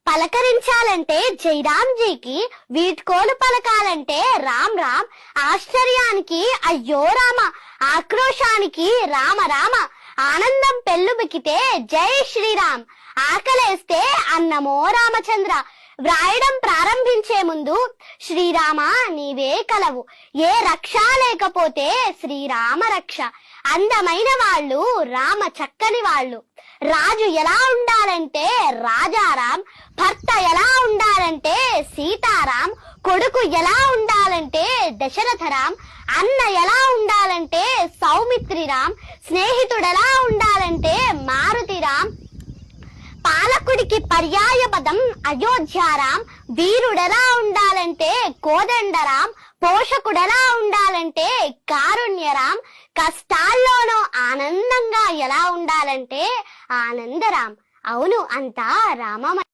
పలకరించాలంటే జైరాంజీకి, వీడ్కోలు పలకాలంటే రామ్ రామ్, ఆశ్చర్యానికి అయ్యో రామ, ఆక్రోశానికి రామ రామ, ఆనందం పెళ్ళుబికితే జై శ్రీరామ్, ఆకలేస్తే అన్నమో రామచంద్ర. వ్రాయడం ప్రారంభించే ముందు శ్రీరామ నీవే కలవు, ఏ రక్ష లేకపోతే శ్రీరామ రక్ష. అందమైన వాళ్ళు రామ చక్కని వాళ్ళు. రాజు ఎలా ఉండాలంటే రాజారాం, భర్త ఎలా ఉండాలంటే సీతారాం, కొడుకు ఎలా ఉండాలంటే దశరథరాం, అన్న ఎలా ఉండాలంటే సౌమిత్రిరాం, స్నేహితుడెలా ఉండాలంటే మారుతిరాం, పాలకుడికి పర్యాయ పదం అయోధ్యారాం, వీరుడెలా ఉండాలంటే కోదండరాం, పోషకుడెలా ఉండాలంటే కారుణ్యరాం, కష్టాల్లోనూ ఆనందంగా ఎలా ఉండాలంటే ఆనందరాం. అవును, అంతా రామమయం.